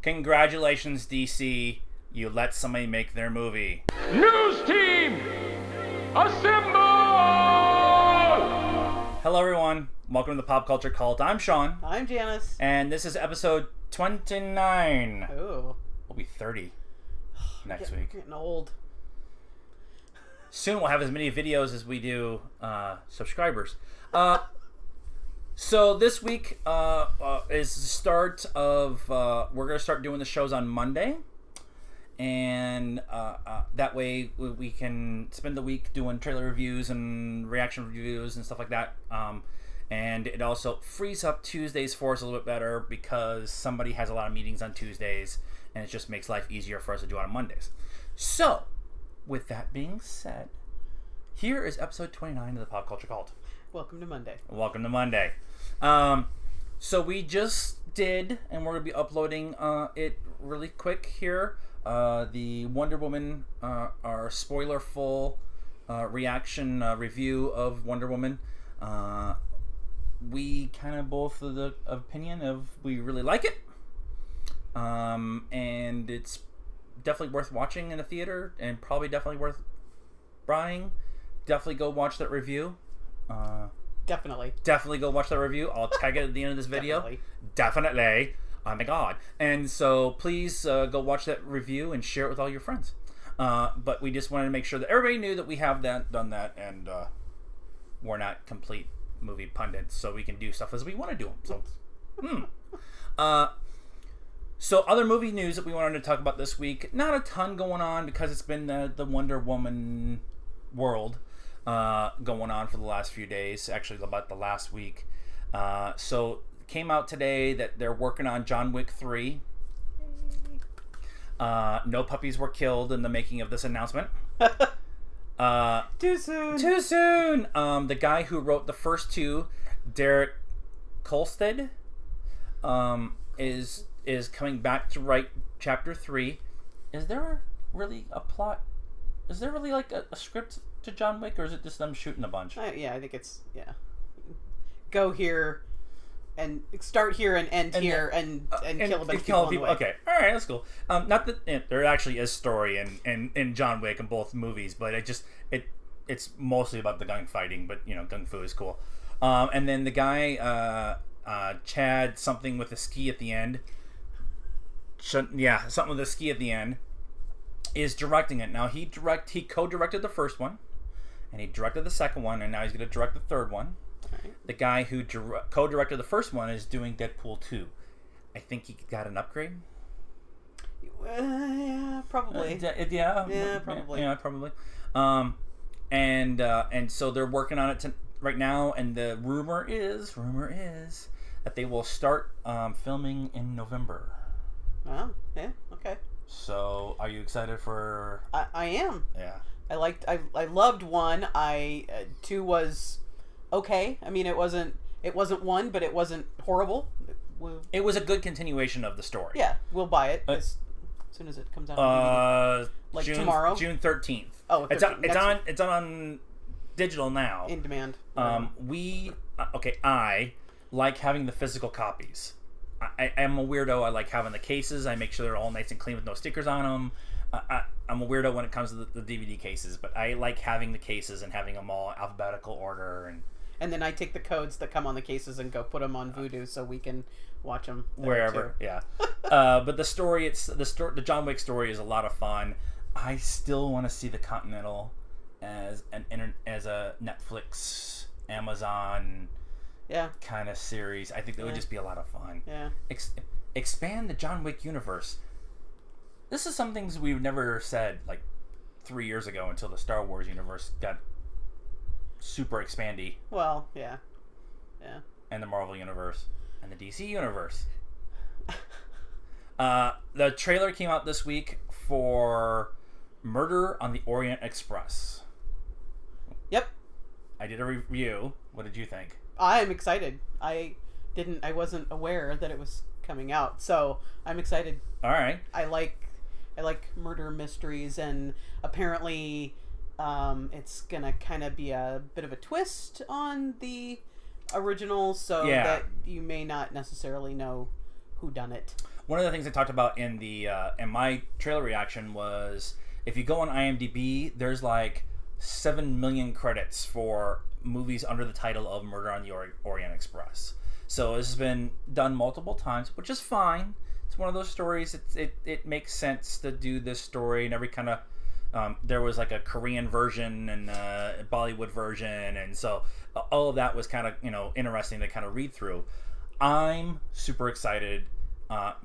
Congratulations, DC. You let somebody make their movie. News team, assemble! Hello, everyone. Welcome to the Pop Culture Cult. I'm Sean. I'm Janice. And this is episode 29. Oh. We'll be 30 next week. Getting old. Soon we'll have as many videos as we do subscribers. So this week is the start of... we're going to start doing the shows on Monday. And that way we can spend the week doing trailer reviews and reaction reviews and stuff like that. And it also frees up Tuesdays for us a little bit better because somebody has a lot of meetings on Tuesdays, and it just makes life easier for us to do it on Mondays. So, with that being said, here is episode 29 of the Pop Culture Cult. Welcome to Monday. Welcome to Monday. So we just did, and we're going to be uploading it really quick here, the Wonder Woman, our spoiler-full reaction review of Wonder Woman. We kind of both of the opinion of we really like it, and it's definitely worth watching in a theater, and probably definitely worth buying. Definitely go watch that review. Definitely go watch that review. I'll tag it at the end of this video. Definitely. Oh my god. And so please go watch that review and share it with all your friends. But we just wanted to make sure that everybody knew that we have done that, and we're not complete movie pundits, so we can do stuff as we want to do them. So, so other movie news that we wanted to talk about this week. Not a ton going on because it's been the Wonder Woman world going on for the last few days. Actually, about the last week. So came out today that they're working on John Wick 3. No puppies were killed in the making of this announcement. Too soon. The guy who wrote the first two, Derek Kolstad, is coming back to write chapter 3. Is there really a plot? Is there really like a script to John Wick, or is it just them shooting a bunch? Yeah, I think it's go here and start here and end here and kill a bunch of people on the way. Okay, all right, that's cool. Not that there actually is story in John Wick in both movies, but it's mostly about the gunfighting. But gung fu is cool. And then the guy Chad something with a ski at the end. Something with a ski at the end is directing it. Now he co-directed the first one, and he directed the second one, and now he's going to direct the third one. Right. The guy who co-directed the first one is doing Deadpool 2. I think he got an upgrade. Yeah, probably. Probably. Yeah, probably. And so they're working on it right now, and the rumor is that they will start filming in November. Oh, yeah, okay. So, are you excited for? I am. Yeah. I loved 1. 2 was okay. I mean, it wasn't 1, but it wasn't horrible. It was a good continuation of the story. Yeah, we'll buy it as soon as it comes out on DVD. Like tomorrow, June 13th. Oh, it's on digital now. In demand. I like having the physical copies. I am a weirdo. I like having the cases. I make sure they're all nice and clean with no stickers on them. I'm a weirdo when it comes to the DVD cases, but I like having the cases and having them all alphabetical order. And then I take the codes that come on the cases and go put them on Vudu so we can watch them wherever. Too. Yeah. But the story, the John Wick story is a lot of fun. I still want to see the Continental as a Netflix, Amazon. Yeah. Kind of series. I think that would just be a lot of fun. Yeah. Expand the John Wick universe. This is some things we've never said like 3 years ago until the Star Wars universe got super expandy. Well, yeah. Yeah. And the Marvel universe and the DC universe. The trailer came out this week for Murder on the Orient Express. Yep. I did a review. What did you think? I'm excited. I wasn't aware that it was coming out, so I'm excited. All right. I like murder mysteries, and apparently it's gonna kind of be a bit of a twist on the original, so that you may not necessarily know whodunit. One of the things I talked about in the in my trailer reaction was, if you go on IMDb, there's like 7 million credits for movies under the title of Murder on the Orient Express. So this has been done multiple times, which is fine. It's one of those stories. It makes sense to do this story, and every kind of there was like a Korean version and a Bollywood version, and so all of that was kind of interesting to kind of read through. I'm super excited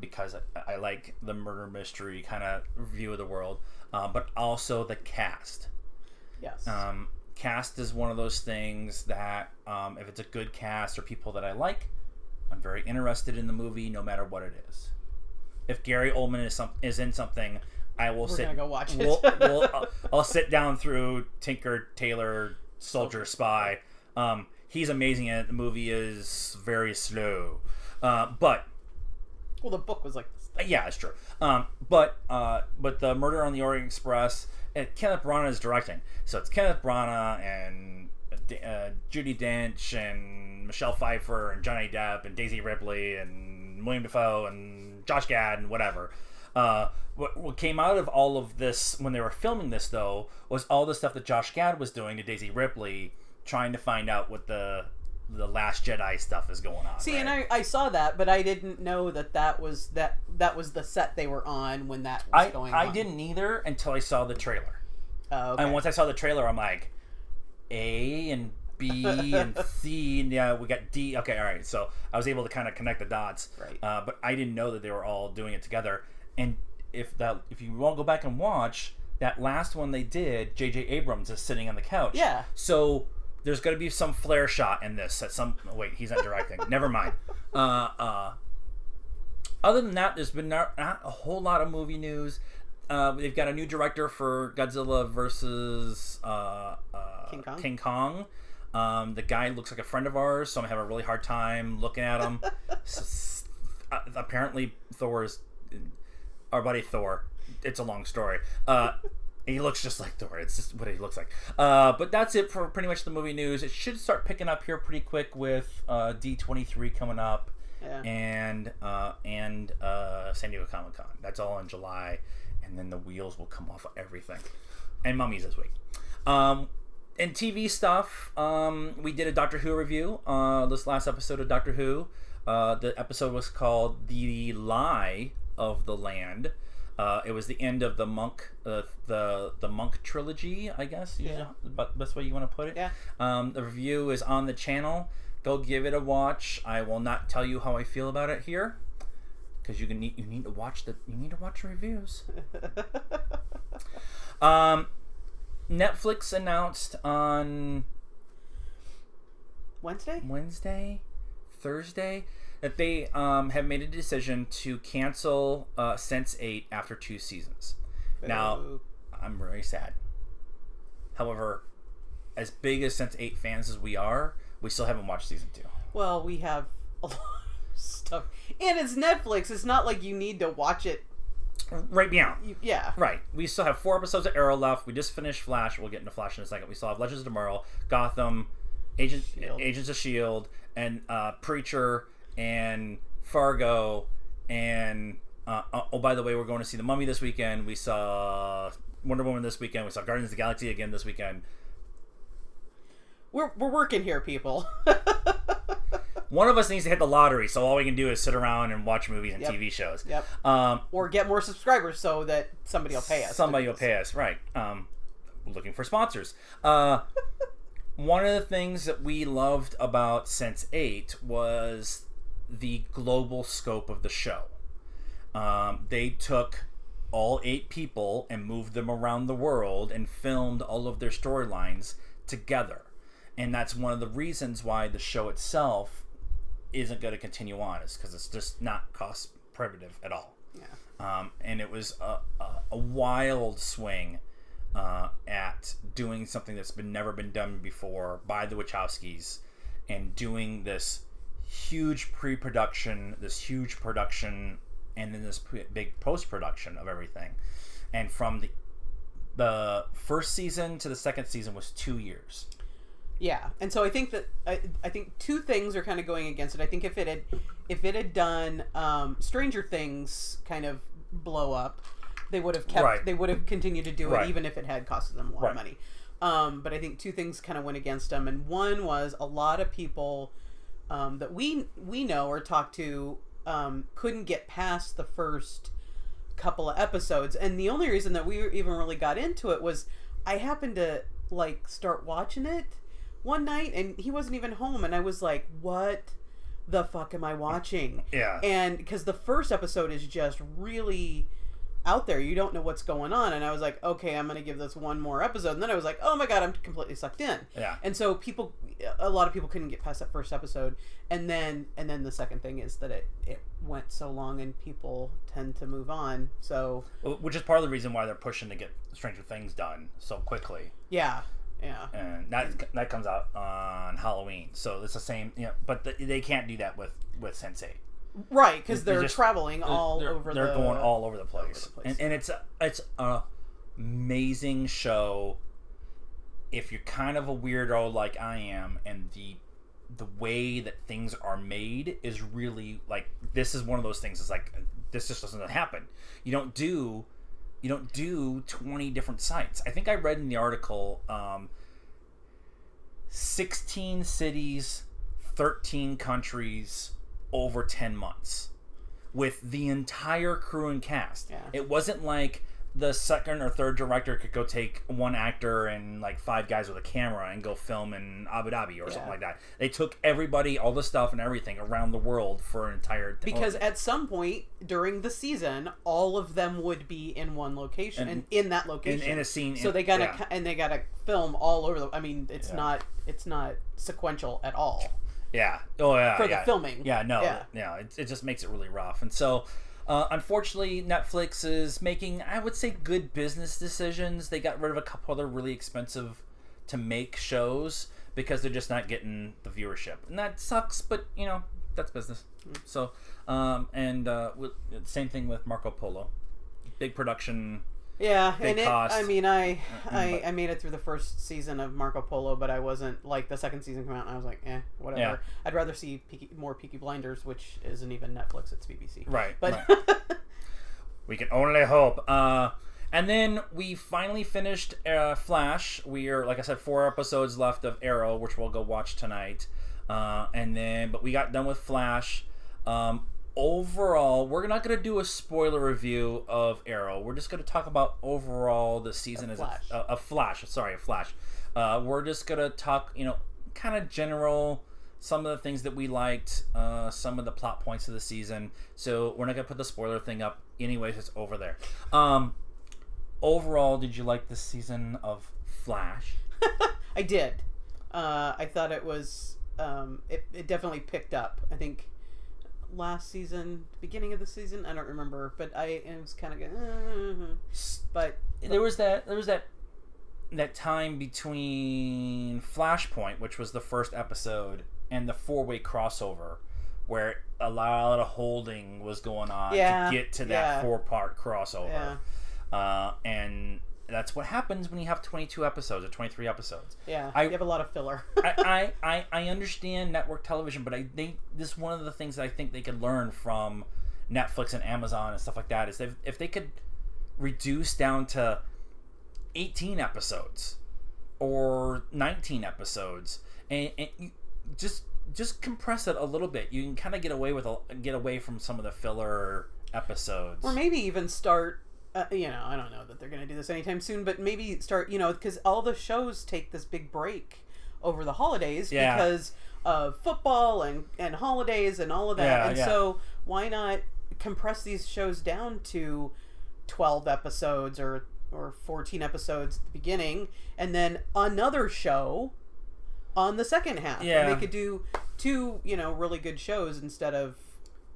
because I like the murder mystery kind of view of the world, but also the cast. Yes. Cast is one of those things that if it's a good cast or people that I like, I'm very interested in the movie no matter what it is. If Gary Oldman is in something, I will We're gonna go watch it. I'll sit down through Tinker Tailor Soldier Spy. He's amazing in it. The movie is very slow, but the book was like this. Yeah, it's true. But the Murder on the Orient Express, Kenneth Branagh is directing, so it's Kenneth Branagh and Judi Dench and Michelle Pfeiffer and Johnny Depp and Daisy Ridley and William Dafoe and Josh Gad and whatever. What came out of all of this when they were filming this, though, was all the stuff that Josh Gad was doing to Daisy Ridley, trying to find out what the Last Jedi stuff is going on. See, right? and I saw that, but I didn't know that was the set they were on when that was going on. I didn't either until I saw the trailer. Oh, okay. And once I saw the trailer, I'm like, A and B and C, and yeah, we got D. Okay, all right. So I was able to kind of connect the dots. Right. But I didn't know that they were all doing it together. And if you won't go back and watch that last one they did, J.J. Abrams is sitting on the couch. Yeah. So there's going to be some flare shot in this. Wait, he's not directing. Never mind. Other than that, there's been not a whole lot of movie news. They've got a new director for Godzilla versus King Kong. The guy looks like a friend of ours, so I'm having a really hard time looking at him. Apparently, our buddy Thor. It's a long story. He looks just like Thor. It's just what he looks like. But that's it for pretty much the movie news. It should start picking up here pretty quick with D23 coming up, and San Diego Comic-Con. That's all in July, and then the wheels will come off of everything. And Mummies this week. In TV stuff, we did a Doctor Who review. This last episode of Doctor Who. The episode was called "The Lie of the Land." It was the end of the Monk, the Monk trilogy, I guess. Yeah. But best way you want to put it. Yeah. The review is on the channel. Go give it a watch. I will not tell you how I feel about it here, because you need to watch the reviews. Netflix announced on Thursday, that they have made a decision to cancel Sense8 after 2 seasons. Now, I'm very sad. However, as big as Sense8 fans as we are, we still haven't watched season 2. Well, we have a lot of stuff. And it's Netflix. It's not like you need to watch it. Right beyond. Yeah. Right. We still have 4 episodes of Arrow left. We just finished Flash. We'll get into Flash in a second. We still have Legends of Tomorrow, Gotham, Agents of S.H.I.E.L.D., and Preacher, and Fargo, and oh, by the way, we're going to see The Mummy this weekend. We saw Wonder Woman this weekend. We saw Guardians of the Galaxy again this weekend. We're working here, people. One of us needs to hit the lottery, so all we can do is sit around and watch movies and TV shows. Yep. Or get more subscribers so that somebody will pay us. Somebody will pay us, right. Looking for sponsors. One of the things that we loved about Sense8 was the global scope of the show. They took all 8 people and moved them around the world and filmed all of their storylines together. And that's one of the reasons why the show itself isn't going to continue on, is because it's just not cost prohibitive at all. Yeah. And it was a wild swing at doing something that's never been done before by the Wachowskis, and doing this huge pre-production, this huge production, and then this big post-production of everything. And from the first season to the second season was 2 years. Yeah, and so I think that I think two things are kind of going against it. I think if it had done Stranger Things kind of blow up, they would have kept Right. they would have continued to do it Right. even if it had costed them a lot of money. But I think two things kind of went against them, and one was a lot of people that we know or talk to couldn't get past the first couple of episodes, and the only reason that we even really got into it was I happened to like start watching it one night and he wasn't even home, and I was like, what the fuck am I watching? Yeah. And because the first episode is just really out there, you don't know what's going on, and I was like, okay, I'm gonna give this one more episode, and then I was like, oh my god, I'm completely sucked in. Yeah. And so a lot of people couldn't get past that first episode, and then the second thing is that it went so long and people tend to move on, so Which is part of the reason why they're pushing to get Stranger Things done so quickly. yeah. And that comes out on Halloween, so it's the same. But they can't do that with Sense8. Right, because they're just traveling all over. They're going all over the place, and it's an amazing show. If you're kind of a weirdo like I am, and the way that things are made is really like, this is one of those things. It's like, this just doesn't happen. You don't do 20 different sites. I think I read in the article 16 cities, 13 countries over 10 months with the entire crew and cast. Yeah. It wasn't like the second or third director could go take one actor and like 5 guys with a camera and go film in Abu Dhabi or something like that. They took everybody, all the stuff and everything around the world for an entire... Because at some point during the season, all of them would be in one location and in that location in a scene. So they gotta film all over. I mean, it's not sequential at all. Yeah. Oh yeah. For the filming. Yeah. No. Yeah. It just makes it really rough, and so. Unfortunately, Netflix is making, I would say, good business decisions. They got rid of a couple other really expensive to make shows because they're just not getting the viewership, and that sucks. But that's business. So, same thing with Marco Polo, big production. Yeah, big and cost. I mean, I made it through the first season of Marco Polo, but I wasn't like the second season came out, and I was like, whatever. Yeah. I'd rather see more Peaky Blinders, which isn't even Netflix; it's BBC. Right. But we can only hope. And then we finally finished Flash. We are, like I said, 4 episodes left of Arrow, which we'll go watch tonight. But we got done with Flash. Overall, we're not going to do a spoiler review of Arrow. We're just going to talk about overall the season as a Flash. Sorry, a Flash. We're just going to talk, kind of general, some of the things that we liked, some of the plot points of the season. So we're not going to put the spoiler thing up. Anyways, it's over there. Overall, did you like this season of Flash? I did. I thought it was, it definitely picked up. I think last season, beginning of the season, I don't remember, but it was kind of good. But there was that time between Flashpoint, which was the first episode, and the 4-way crossover, where a lot of holding was going on to get to that 4-part crossover. And that's what happens when you have 22 episodes or 23 episodes. Yeah, you have a lot of filler. I understand network television, but I think this is one of the things that I think they could learn from Netflix and Amazon and stuff like that is if they could reduce down to 18 episodes or 19 episodes and you just compress it a little bit, you can kind of get away from some of the filler episodes, or maybe even start. I don't know that they're going to do this anytime soon, but maybe start, because all the shows take this big break over the holidays because of football and holidays and all of that. So why not compress these shows down to 12 episodes or 14 episodes at the beginning and then another show on the second half. Yeah. And they could do 2, really good shows instead of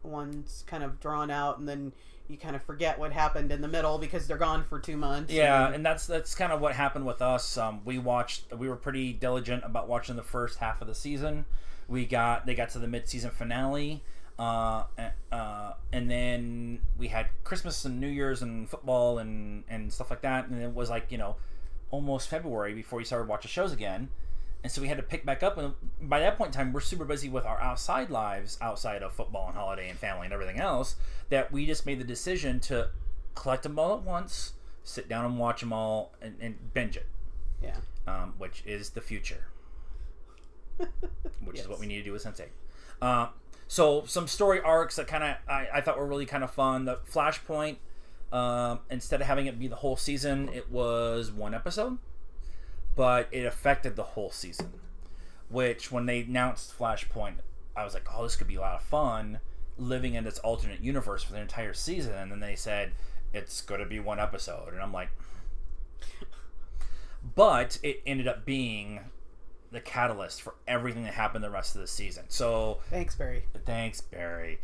one's kind of drawn out and then you kind of forget what happened in the middle because they're gone for 2 months. Yeah, and that's kind of what happened with us. We were pretty diligent about watching the first half of the season. They got to the mid-season finale, and then we had Christmas and New Year's and football and stuff like that, and it was like almost February before we started watching shows again. And so we had to pick back up, and by that point in time, we're super busy with our outside lives, outside of football and holiday and family and everything else, that we just made the decision to collect them all at once, sit down and watch them all, and binge it. Yeah. Which is the future. Which is what we need to do with Sense8. So some story arcs that kind of I thought were really kind of fun. The Flashpoint, instead of having it be the whole season, it was one episode. But it affected the whole season, which when they announced Flashpoint, I was like, oh, this could be a lot of fun living in this alternate universe for the entire season. And then they said, it's going to be one episode. And I'm like, but it ended up being the catalyst for everything that happened the rest of the season. So thanks, Barry. Thanks, Barry.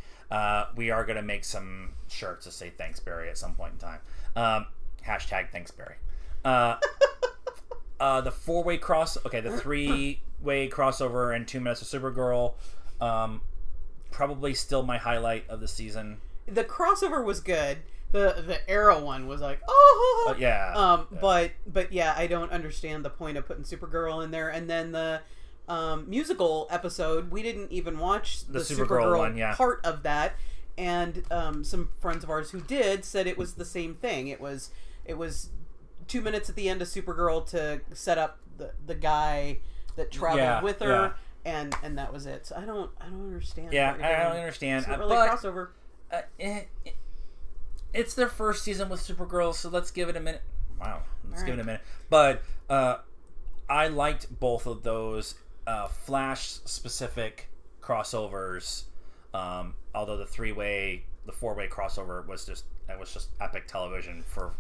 We are going to make some shirts that say thanks, Barry at some point in time. Hashtag thanks, Barry. The the 3-way crossover and 2 minutes of Supergirl, probably still my highlight of the season. The crossover was good. The Arrow one was like, oh yeah. But yeah, I don't understand the point of putting Supergirl in there. And then the musical episode, we didn't even watch the Supergirl one, yeah. Part of that. And some friends of ours who did said it was the same thing. It was 2 minutes at the end of Supergirl to set up the guy that traveled with her, and that was it. So I don't understand. Yeah, I don't understand. It's not really crossover. It's their first season with Supergirl, so let's give it a minute. Wow, give it a minute. But I liked both of those Flash specific crossovers. Although the 4-way crossover was just epic television for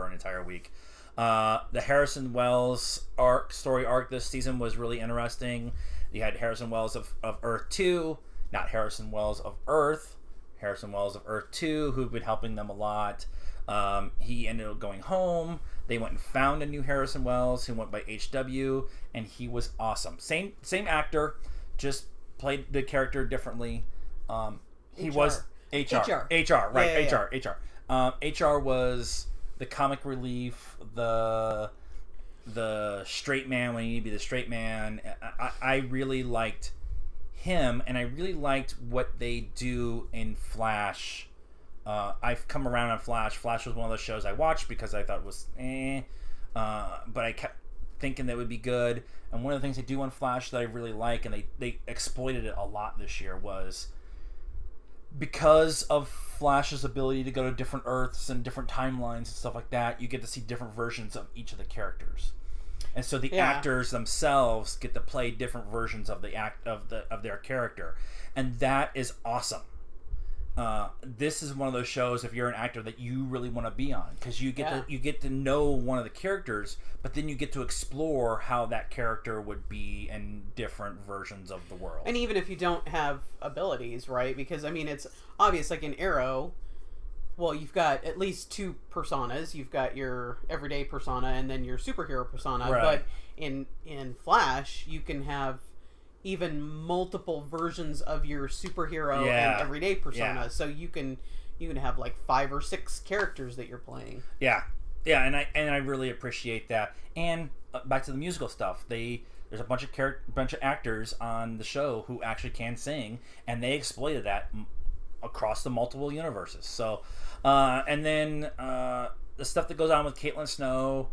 an entire week. The Harrison Wells story arc this season was really interesting. You had Harrison Wells of Earth 2, not Harrison Wells of Earth. Harrison Wells of Earth 2, who've been helping them a lot. He ended up going home. They went and found a new Harrison Wells who went by HW, and he was awesome. Same actor, just played the character differently. He was HR, right? Yeah. HR. HR was the comic relief, the straight man when you need to be the straight man. I really liked him, and I really liked what they do in Flash. I've come around on Flash. Flash was one of those shows I watched because I thought it was but I kept thinking that would be good. And one of the things they do on Flash that I really like, and they exploited it a lot this year, was because of Flash's ability to go to different Earths and different timelines and stuff like that, you get to see different versions of each of the characters. And so the actors themselves get to play different versions of their character, and that is awesome. This is one of those shows, if you're an actor, that you really want to be on, because you get to know one of the characters, but then you get to explore how that character would be in different versions of the world. And even if you don't have abilities, right? Because I mean, it's obvious, like in Arrow. Well, you've got at least 2 personas. You've got your everyday persona and then your superhero persona. Right. But in Flash, you can have even multiple versions of your superhero and everyday persona. Yeah. So you can have like 5 or 6 characters that you're playing. Yeah, and I really appreciate that. And back to the musical stuff, there's a bunch of actors on the show who actually can sing, and they exploited that across the multiple universes. So, and then the stuff that goes on with Caitlin Snow,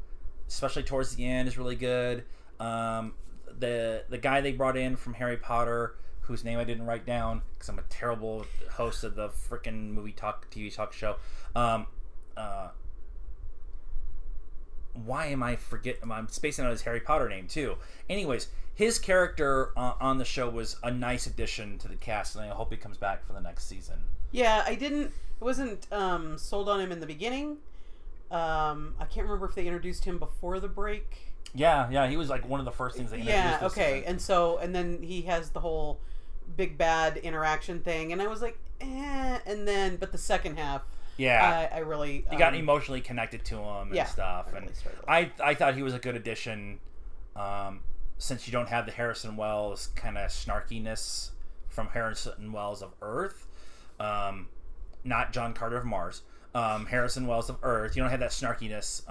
especially towards the end, is really good. The guy they brought in from Harry Potter, whose name I didn't write down because I'm a terrible host of the freaking TV talk show. Why am I forgetting? I'm spacing out his Harry Potter name too. Anyways, his character on the show was a nice addition to the cast, and I hope he comes back for the next season. Yeah, I wasn't sold on him in the beginning. I can't remember if they introduced him before the break. Yeah, he was like one of the first things they introduced. Yeah, okay, and then he has the whole big bad interaction thing, and I was like, but the second half, I really you got emotionally connected to him and stuff, and I thought he was a good addition. Since you don't have the Harrison Wells kind of snarkiness from Harrison Wells of Earth, not John Carter of Mars. Harrison Wells of Earth, you don't have that snarkiness.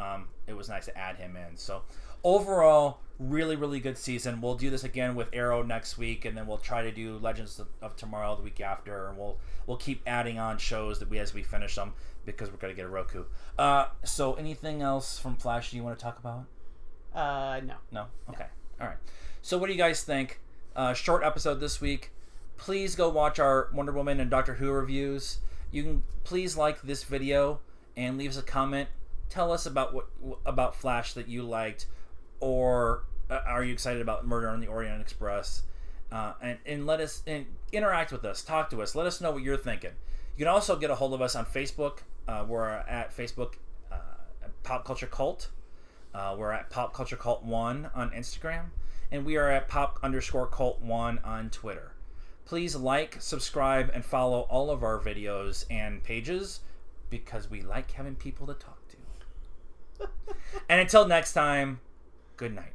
It was nice to add him in. So overall, really, really good season. We'll do this again with Arrow next week, and then we'll try to do Legends of Tomorrow the week after, and we'll keep adding on shows that as we finish them, because we're going to get a Roku. So anything else from Flash you want to talk about? No. No? Okay. All right. So what do you guys think? Short episode this week. Please go watch our Wonder Woman and Doctor Who reviews. You can please like this video and leave us a comment. Tell us about Flash that you liked, or are you excited about Murder on the Orient Express? And let us interact with us. Talk to us. Let us know what you're thinking. You can also get a hold of us on Facebook. We're at Facebook Pop Culture Cult. We're at Pop Culture Cult 1 on Instagram. And we are at Pop_Cult1 on Twitter. Please like, subscribe, and follow all of our videos and pages, because we like having people to talk to. And until next time, good night.